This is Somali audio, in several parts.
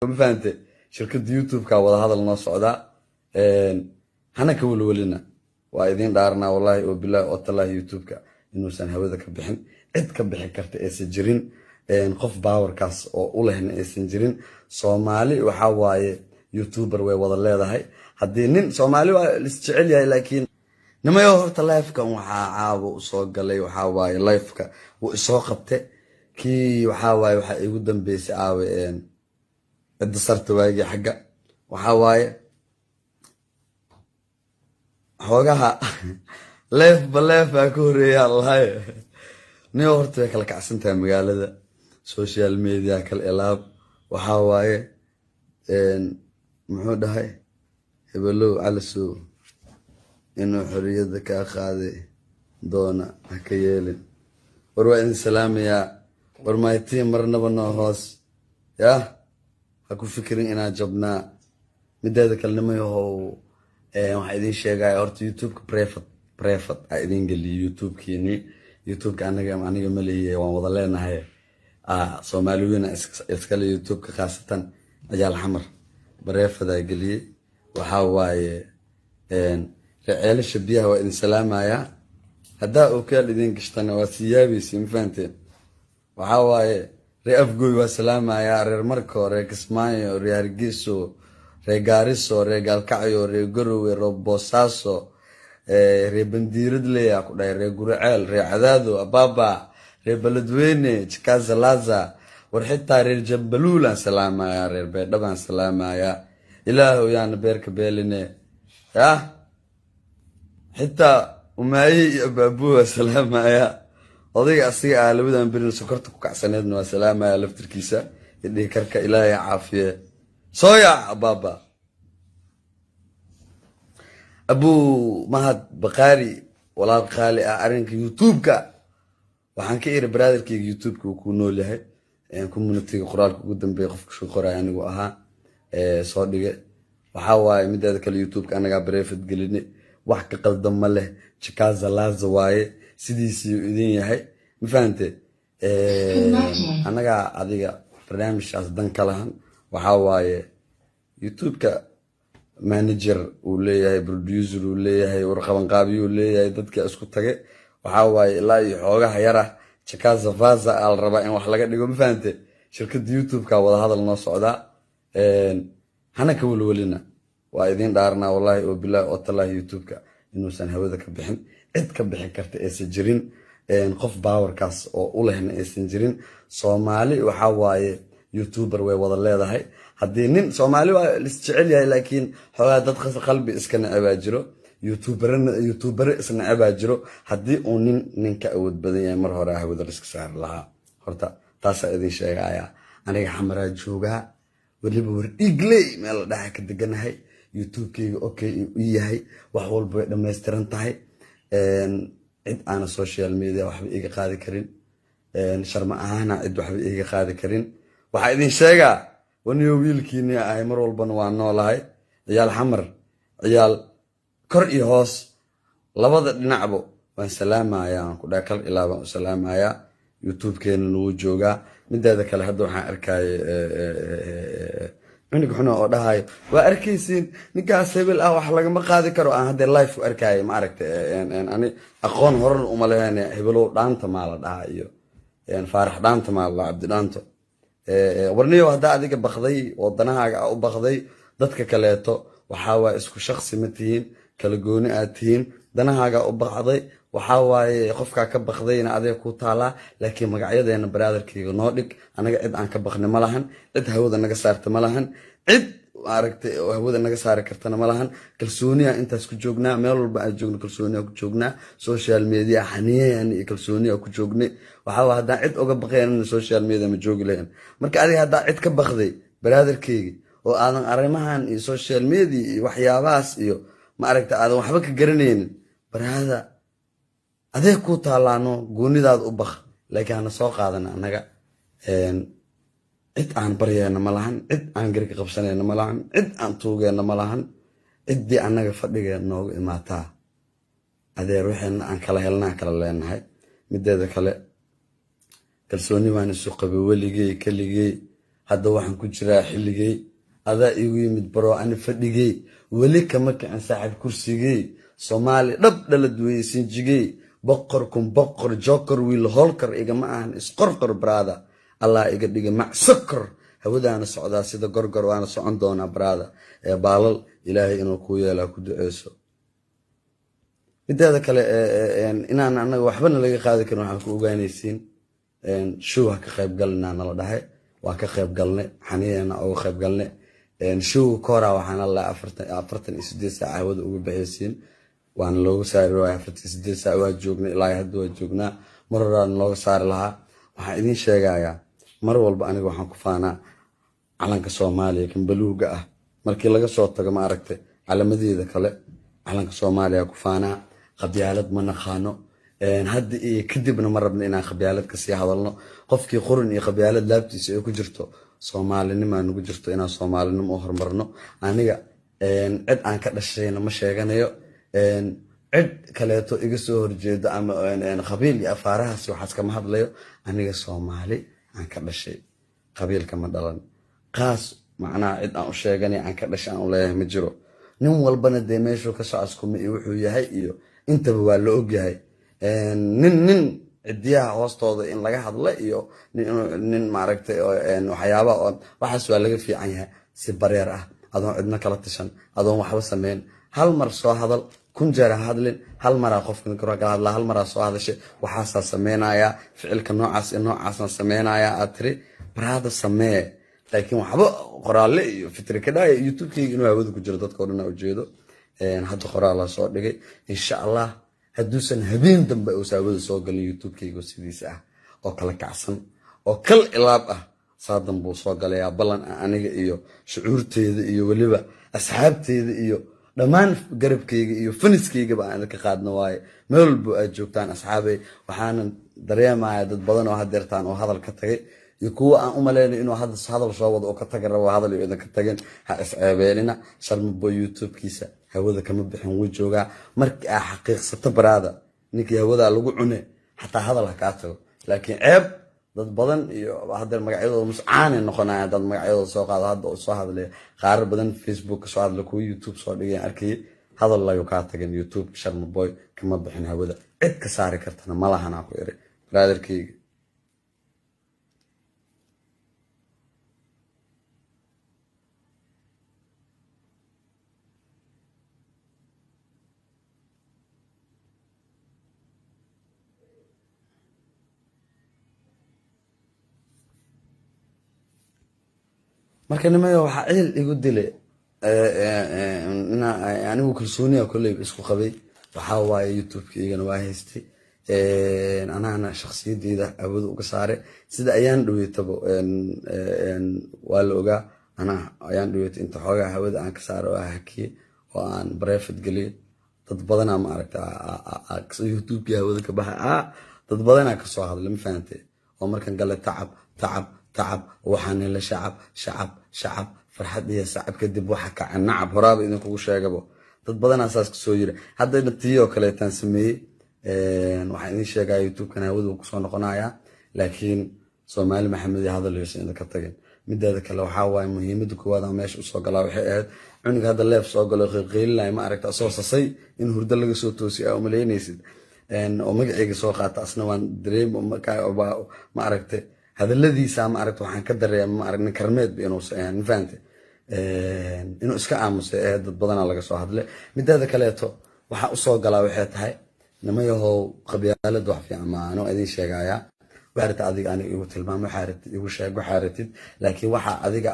ما فهمت شركة يوتيوب كا هذا النص عدا هنا كول ولنا وأيدين دارنا والله وبالله والله يوتيوب كا إنه سن هذا كبحن عد كبح كرت إسجرين نقف باور كاس أو هنا إسجرين صومالي وحواي يوتيوبر ووضع الله هاي هدين صومالي الاستعلية لكن نما يهرت لايف كان وحاعو صوق لي وحواي لايف كا وسوقته كي وحواي يقدم بيس عاوي عد صرت واجي حقه وحواي حوجها ليف بليف أكوري يا الله نيورت كلا كعسنتها مقالة سوشيال ميديا كالإلاب وحواي محود هاي يبلو على السوق إنه حرية ذكاء خاذي دونا هكيالين وروين سلام يا ورمايتين مرنا بنوهوس يا أكو فكرين إنا جبنا مدة كلمة يهو waxaa idin sheegaya horta youtube-ka prefad aa idin geliyo youtube-kiini youtube-ka aniga ma leeyahay waan wada leenahay Soomaaliyeena iskale youtube-ka khaasatan ajaal xamar prefad aa geliyay waxa waaye ceelasha biyaha waa idin salaamaya hadaa oo kale idin gashtana waa siyaabiisi ma fahanteen waxa waaye reer afgooy waa salaamaya reer marka hore Kismaayo reer Hargeysa regariso regalkayo regorowe robosaso rebandiridle ya ku dhay regurceel reecadaado ababa rebaladweyne chikazalaza war xitaa reer jabalulan salaamaya reer beedhaban salaamaya ilaahu yaana beerka beeline ya xitaa umaayi ababu salaamaya odayga asiga labadan birin sokorta ku kacsaneedna waa salaamaya laftirkiisa idii karka ilaahay caafiye صويا بابا أبو مهد بقاري ولا الخالي أرنك يوتيوب كا وحن كير برادر كي يوتيوب كا وكونوا له يعني كوميونتي قرال قدام بيقف شو قرا يعني وها صادقة وحاول مدة ذاك اليوتيوب كا أنا قابريفت قلني وحكي قدام مله شكازا لازواي سيدي يدين هاي مفهمتي أنا قا عادي برنامج أصدق كلهن وحواي يوتيوب كا مانجر وليه بروديوسر وليه ورقم قابي وليه دتك اسكو تاغي وحواي لا يحوغا يرا شكازا فازا الربا ان wax laga dhigo ma fahamtay shirkada youtube ka wada hadal noo socda hana ka walwalina waa idin dhaarna wallahi oo bilaa oo tallahi youtube ka inuu san hawada ka bixin cid ka bixin karta aysan jirin qof power kaas oo u lehna aysan jirin Soomaali waxa waaye يوتيوبر ووضع الله هاي هدين سومالي الاستعلي هاي لكن حوالي داد قلبي اسكن عباجرو يوتيوبر اسكن عباجرو هدي اونين نينكا اود بدن يعني مر هورا هودا لسك سار لها horta taas idin sheegaya aniga xamara jooga waliba war igley meel dhaxa ka deganahay youtube-kayga okay u yahay wax walba dhameystiran tahay cid aan social media waxba iga qaadi karin sharma ahana cid waxba iga qaadi karin waxaa idin sheegaa waniyo wiilkiini ay mar walban waa noolahay ciyaal xamar ciyaal kor iyo hoos labada dhinacba waan salaamaya aan ku dhaakal ilaa baan u salaamaya youtube-keena wuu joogaa mideeda kale hadda waxaan arkay cunug xuna oo dhahayo waa arkaysiin ninkaas hebel wax lagama qaadi karo aan hadda live u arkay ma aragtay ani aqoon horan uma leeyahay hebelow dhaanta ma la dhaha iyo faarax dhaanta ma la cabdi dhaanto warniyo hada adiga baqday wadanaha u baqday dadka kaleeto waxa waa isku shakhsi ma tihiin kala gooni aad tihiin danahaaga u baqday waxa waaye qofka ka baqdayna adeeg ku taala laakiin magacyadeena brotherkayga noo dhig anaga cid aan ka baqnay ma lahan cid hawada naga saarta ma lahan cid aragtay hawada naga saari kartana ma lahan kalsooniya intaas ku joognaa meel walba aan joogno kalsooniya ku joognaa social media xaniyan iyo kalsooniya ku joognay waxa waa hadaa cid uga baqeen social media ma joogi lahayn marka adiga hadaa cid ka baqday brotherkayga oo aadan arimahan iyo social media iyo waxyaabahaas iyo ma aragtay aadan waxba ka garanaynin brother adeeg ku taalaano goonidaad u baq laakiin aan soo qaadana anaga cid aan baryayna ma lahan cid aan garka qabsanayna ma lahan cid aan tuugayna ma lahan ciddii anaga fadhigeena noogu imaataa adeer waxayna aan kala helnaa kala leenahay mideeda kale kalsooni waan isu qabay weligay kaligay hadda waxaan ku jiraa xilligey adaa igu yimid baro ani fadhigey weli kama kicin saaxiib kursigey soomaali dhab dhalad weye sinjigey boqor kun boqor joker wiil holkar igama ahan isqorqor brada allah iga dhiga macsakor hawadaana socdaa sida gorgor waana socon doonaa brada ee baalal ilaahay inuu kuu yeelaa ku duceyso mideeda kale inaan anaga waxbana laga qaadi karin waxaan ku ogaanaysiin show ha ka qayb galinaa nala dhahay waa ka qayb galnay xaniyeena uga qayb galnay show kora waxaan alla 48 saac hawada uga bixiyeen waan looga saari waayay 48 saac waa joognay ilaa hadda waa joognaa mar horaan looga saari lahaa waxaan idin sheegayaa mar walba aniga waxaan ku faanaa calanka Soomaaliya kan baluuga ah markii laga soo tago ma aragtay calamadeeda kale calanka Soomaaliya ku faanaa qabyaalad ma naqaano hadda iyo kadibna ma rabno inaan qabyaalad ka sii hadalno qofkii quran iyo qabyaalad laabtiisa ay ku jirto Soomaalinimo aan ugu jirto inaan Soomaalinimo u hormarno aniga cid aan ka dhashayna ma sheeganayo cid kaleeto iga soo horjeedo ama qabiil iyo afaarahaas waxaas kama hadlayo aniga Soomaali aan ka dhashay qabiilka ma dhalan qaas macnaa cid aan u sheeganay aan ka dhashay aan u leeyahay ma jiro nin walbana dee meeshuu ka soo askuma iyo wuxuu yahay iyo intaba waa la ogyahay nin cidiyaha hoostooda in laga hadla iyo nin maaragtay waxyaaba waxaas waa laga fiican yahay si bareer ah adoon cidna kala tashan adoon waxba sameyn hal mar soo hadal kun jeer hadlin hal mar qofkan kala hadla hal mar soo hadashay waxaas sameynaya ficilka noocaas iyo noocaasna sameynaya atri brada samee laakiin waxba qoraalle iyo fikri ka dhaay youtube-kayga inuu hawada ku jiro dadka oo dhan u jeedo hadda qoraal soo dhigay insha Allah hadduusan habeen dambe oo saabada soo galin youtube-kayga sidiisa ah oo kala kacsan oo kal ilaab ah saadan buu soo galayaa balan aniga iyo shucuurteeda iyo waliba asxaabteeda iyo dhamaan garabkayga iyo faniskayga baan ka qaadno waaye meel buu aad joogtaan asxaabay waxaan dareemayaa dad badan oo hadeertaan oo hadal ka tagay iyo kuwa aan u maleynay inuu hadal soo wado oo ka tagay rabo hadal iyo ka tagan ha isceebeelina sharmabo youtube-kiisa hawada kama bixin wuu joogaa markii ay xaqiiqsato barada ninkii hawada lagu cune xataa hadal ka tago laakiin ceeb dad badan iyo hadeer magacyadooda muscaan noqonaya dad magacyadooda soo qaado hadda soo hadlay qaar badan facebook soo hadlay ku youtube soo dhigay arkay hadal la ka tagan youtube sharmaboy kama bixin hawada cid ka saari kartana malahana ku iri brotherkayga marka nimayo waxa ceel igu dilay anigu kalsooniya kulay isku qabay waxa waaye youtube-kaygana waa haystay anaana shakhsiyadeyda awood uga saaray sida ayaan dhaweetaba waa la ogaa ana ayaan dhaweetay inta xoogaa hawada aan ka saaro oo hakiye oo aan private galiyo dad badan ma aragtaa youtube-ka hawada ka baxay dad badan ka soo hadlay ma fahamtay oo markan gala تعب وحنا لا شعب فرحت يا صعب كدب waxa ka nacab horaaba idin kugu sheegabo dad badan asaas ka soo yiri hadda natiyo kale tan sameeyay waxaan idin sheegay youtube kana hawada ku soo noqonaya laakiin Soomaali Maxamed hadal yeeshay ka tagin mideeda kale waxa waay muhiimada koowaad meesha u soo galaa waxay ahayd cuniga hadda leef soo galo qiiqeylay ma aragta soo sasay in hurdo laga soo toosiyay oo maleynaysid oo magacayga soo qaata asna waan dareem ma aragtay هذا الذي سام عرفت وحن كدر ما عرفنا كرمات بينه يعني فهمت إنه إسكا عامس هذا بدنا لقى صاحب له مد هذا كلاته وحق صوت قلا وحيت هاي لما يهو قبيلة ضعف يعني ما أنا أدين شيء جاية وحرت أديك أنا يقول المام وحرت يقول شيء وحرتت لكن وحق أديك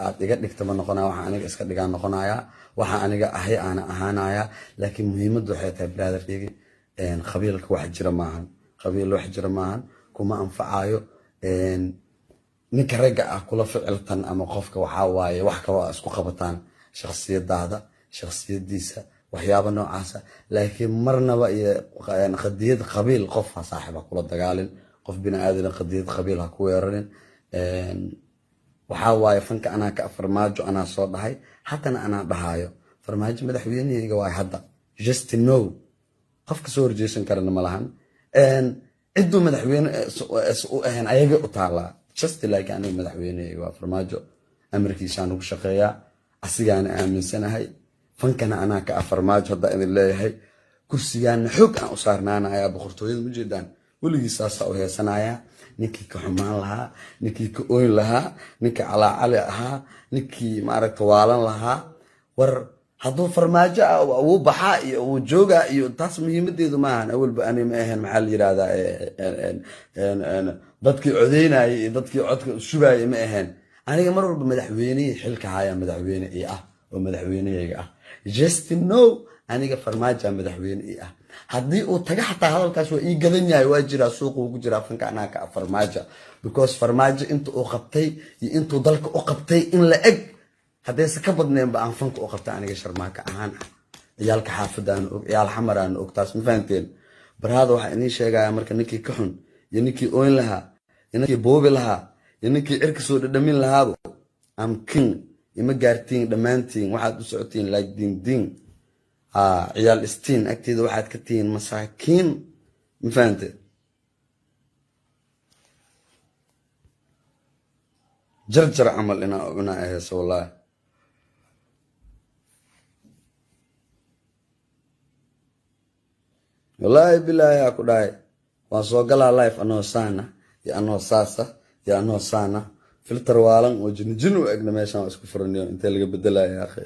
نكتب نقنا وحق أنا إسكا ديك نقنايا وحق أنا أحيا أنا أهانايا لكن مهم الضحية بلاد فيك قبيلة واحد جرماهن قبيلة واحد جرماهن كما أنفعايو ninka raga ah kula ficiltan ama qofka waxa waaye wax ka waa isku qabataan shakhsiyadaada shakhsiyadiisa waxyaabo noocaas laakiin marnaba iyo qadiyad qabiil qof saaxiib kula dagaalin qof bina aadan qadiyad qabiil ha ku weerarin waxa waaye fanka ana ka farmaajo ana soo dhahay haddana ana dhahayo farmaajo madaxweyneyga waa hadda just to know qofka soo horjeesan karana malahan ciddu madaxweyne u ahaan ayaga u taala just like أنا مدحويني وفرماجو amarkiisaan ugu shaqeeyaa asigaana aaminsanahay fankana anaa ka farmaajo hadda idin leeyahay kursigaana xoog aan u saarnaanayaa boqortooyada ma jeedaan weligii saasaa u heesanayaa ninkii ka xumaan lahaa ninkii ka ooyn lahaa ninkii calaacali ahaa ninkii maaragta waalan lahaa war hadduu farmaajo ah wuu baxaa iyo wuu joogaa iyo taas muhiimadeedu maahan awalba ani ma ahayn maxaa la yidhahdaa dadkii codeynayay iyo dadkii codka sugayay ma ahayn aniga mar walba madaxweynihii xilka hayaa madaxweyne ii ah oo madaxweynehayga ah just know aniga farmaajo madaxweyne ii ah haddii uu taga xataa hadalkaas waa ii gadan yahay waa jiraa suuqa ugu jiraa fanka anaa ka farmaajo because farmaajo inta uu qabtay iyo intuu dalka u qabtay in la eg haddayse ka badneenba aan fanka u qabtay aniga sharmaaka ahaan ah ciyaalka xaafadaan og ciyaal xamaraan og taas ma fahanteen barhaada waxaa idiin sheegaya marka ninkii ka xun iyo ninkii ooyn lahaa iyo ninkii boobi lahaa iyo ninkii cirka soo dhadhamin lahaabo am king ima gaartiin dhammaantiin waxaad u socotiin like ding ciyaal istiin agteeda waxaad ka tihiin masaakiin ma fahante jarjar camal inaa ahayso wallaahi wallaahi bilaahi aa ku dhahay waan soo galaa life anoo saana iyo anoo saasa iyo anoo saana filter waalan oo jinjin u egna meeshaan waa isku furaniyo intee laga bedelaya akhi